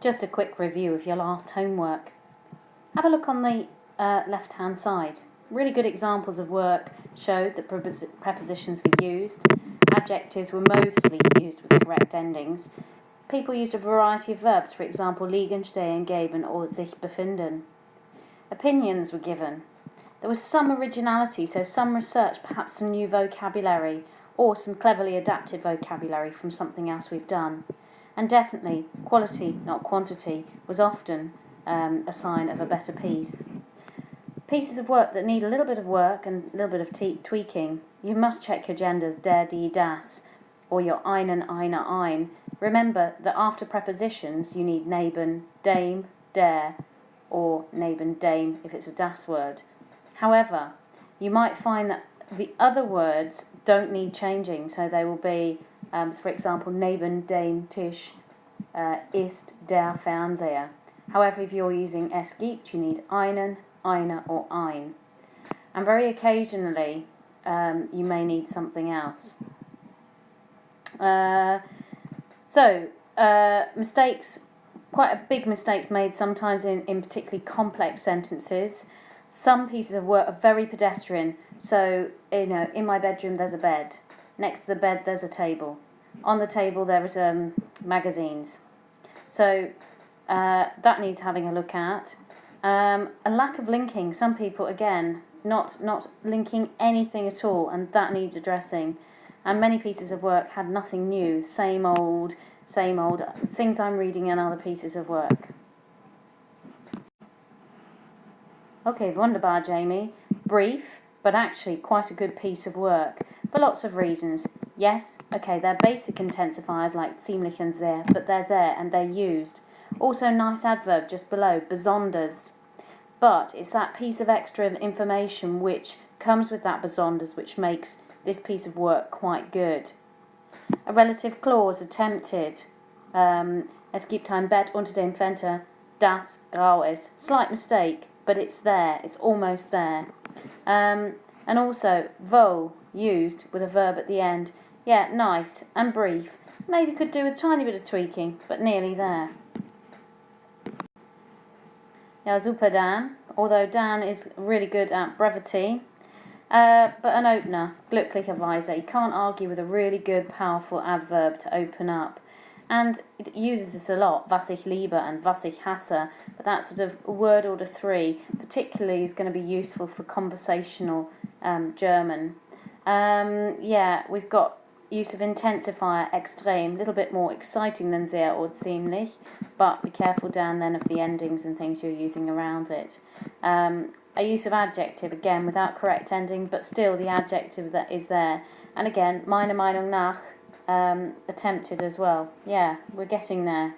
Just a quick review of your last homework. Have a look on the left-hand side. Really good examples of work showed that prepositions were used. Adjectives were mostly used with correct endings. People used a variety of verbs, for example, liegen, stehen, geben or sich befinden. Opinions were given. There was some originality, so some research, perhaps some new vocabulary, or some cleverly adapted vocabulary from something else we've done. And definitely, quality, not quantity, was often a sign of a better piece. Pieces of work that need a little bit of work and a little bit of tweaking. You must check your genders, der, die, das, or your einen, einer, ein. Remember that after prepositions you need neben, dem, der, or neben, dem if it's a das word. However, you might find that the other words don't need changing, so they will be, for example, neben dem Tisch ist der Fernseher. However, if you're using es gibt, you need einen, eine or ein. And very occasionally you may need something else. Mistakes, quite a big mistakes made sometimes in particularly complex sentences. Some pieces of work are very pedestrian. So, in my bedroom there's a bed. Next to the bed there's a table. On the table there is magazines. So that needs having a look at. A lack of linking. Some people, again, not linking anything at all, and that needs addressing. And many pieces of work had nothing new. Same old things I'm reading in other pieces of work. Okay, wunderbar, Jamie. Brief, but actually quite a good piece of work, for lots of reasons. Yes, okay, they're basic intensifiers like ziemlich and sehr, but they're there and they're used. Also, nice adverb just below, besonders. But it's that piece of extra information which comes with that besonders which makes this piece of work quite good. A relative clause, attempted. Es gibt ein Bett unter dem Fenster, das grau ist. Slight mistake, but it's there, it's almost there. And also, wo, used with a verb at the end. Yeah, nice and brief. Maybe could do a tiny bit of tweaking, but nearly there. Ja, super Dan, although Dan is really good at brevity. But an opener, glücklicherweise. You can't argue with a really good, powerful adverb to open up. And it uses this a lot, was ich liebe and was ich hasse. But that sort of word order 3 particularly is going to be useful for conversational German. We've got use of intensifier, extrem, a little bit more exciting than sehr or ziemlich. But be careful down then of the endings and things you're using around it. A use of adjective, again, without correct ending, but still the adjective that is there. And again, meiner Meinung nach, attempted as well. Yeah, we're getting there.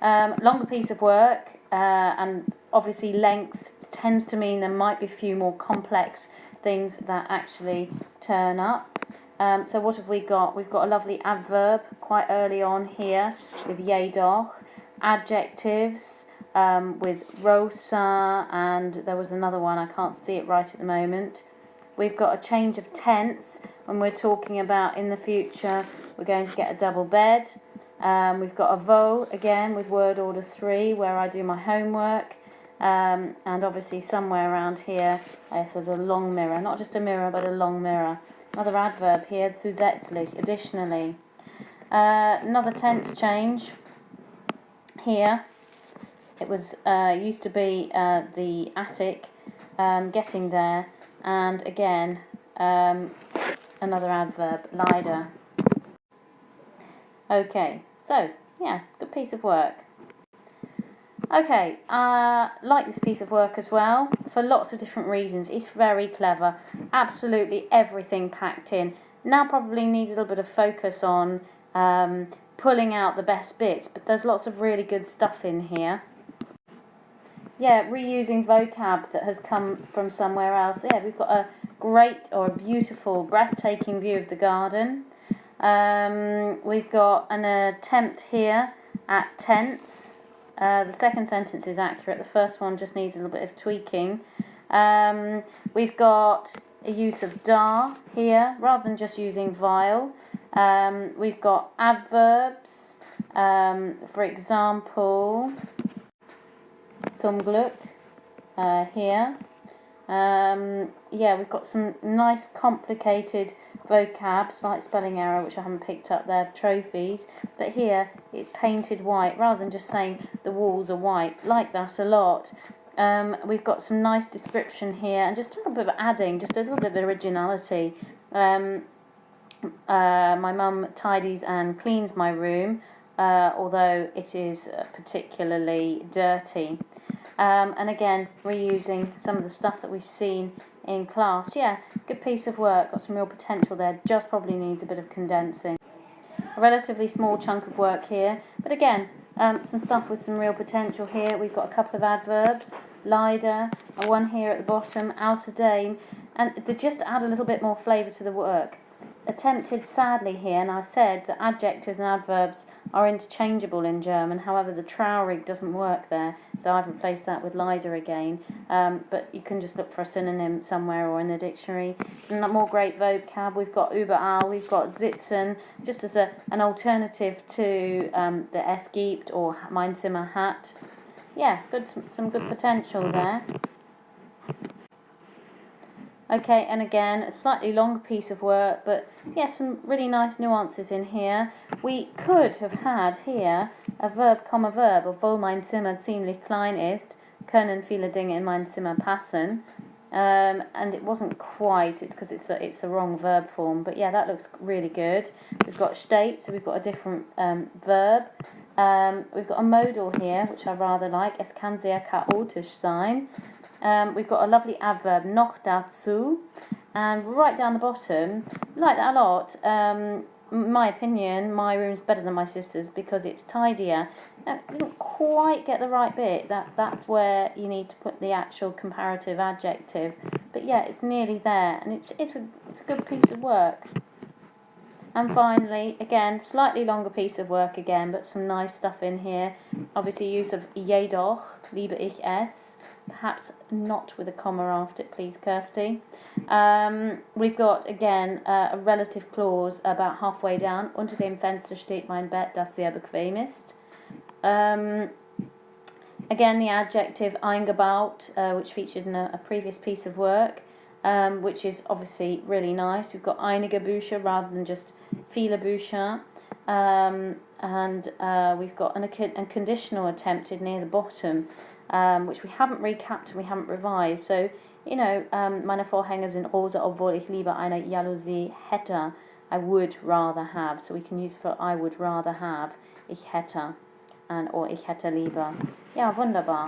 Longer piece of work, and obviously length tends to mean there might be a few more complex things that actually turn up. So what have we got? We've got a lovely adverb quite early on here with jedoch, adjectives with rosa, and there was another one, I can't see it right at the moment. We've got a change of tense when we're talking about in the future we're going to get a double bed. We've got a wo again with word order 3 where I do my homework, and obviously somewhere around here so the long mirror, not just a mirror but a long mirror. Another adverb here, zusätzlich, additionally. Another tense change here. It was used to be the attic, getting there, and again another adverb, leider. Okay, so yeah, good piece of work. Okay, like this piece of work as well for lots of different reasons. It's very clever, absolutely everything packed in. Now probably needs a little bit of focus on pulling out the best bits, but there's lots of really good stuff in here. Yeah, reusing vocab that has come from somewhere else. Yeah, we've got a great or a beautiful, breathtaking view of the garden. We've got an attempt here at tense. The second sentence is accurate. The first one just needs a little bit of tweaking. We've got a use of da here rather than just using weil. We've got adverbs. For example, zum Glück here. Yeah, we've got some nice complicated vocab, slight spelling error which I haven't picked up there, trophies, but here it's painted white rather than just saying the walls are white. Like that a lot. We've got some nice description here and just a little bit of adding, just a little bit of originality. My mum tidies and cleans my room, although it is particularly dirty. And again, reusing some of the stuff that we've seen in class. Yeah, good piece of work, got some real potential there, just probably needs a bit of condensing. A relatively small chunk of work here, but again, some stuff with some real potential here. We've got a couple of adverbs, leider, and one here at the bottom, außerdem, and they just add a little bit more flavour to the work. Attempted sadly here, and I said that adjectives and adverbs are interchangeable in German, however the traurig doesn't work there, so I've replaced that with leider again, but you can just look for a synonym somewhere or in the dictionary. Some more great vocab, we've got überall, we've got sitzen, just as an alternative to the es gibt or mein Zimmer hat. Yeah, some good potential there. Okay, and again, a slightly longer piece of work, but yeah, some really nice nuances in here. We could have had here a verb, comma verb, obwohl mein Zimmer ziemlich klein ist, können viele Dinge in mein Zimmer passen. And it wasn't quite, it's because it's the wrong verb form, but yeah, that looks really good. We've got steht, so we've got a different verb. We've got a modal here, which I rather like, es kann sehr chaotisch sein. We've got a lovely adverb, noch dazu, and right down the bottom, like that a lot. In my opinion, my room's better than my sister's because it's tidier. I didn't quite get the right bit. That's where you need to put the actual comparative adjective. But yeah, it's nearly there, and it's a good piece of work. And finally, again, slightly longer piece of work again, but some nice stuff in here. Obviously, use of jedoch, liebe ich es. Perhaps not with a comma after it, please, Kirsty. We've got, again, a relative clause about halfway down. Unter dem Fenster steht mein Bett, das sehr bequem ist. Again, the adjective eingebaut, which featured in a previous piece of work, which is obviously really nice. We've got einige Bücher rather than just viele Bücher. And we've got a conditional attempted near the bottom, which we haven't recapped and we haven't revised. So, you know, meine Vorhänge sind rosa, obwohl ich lieber eine Jalousie hätte. I would rather have. So we can use for I would rather have, ich hätte, or ich hätte lieber. Ja, wunderbar.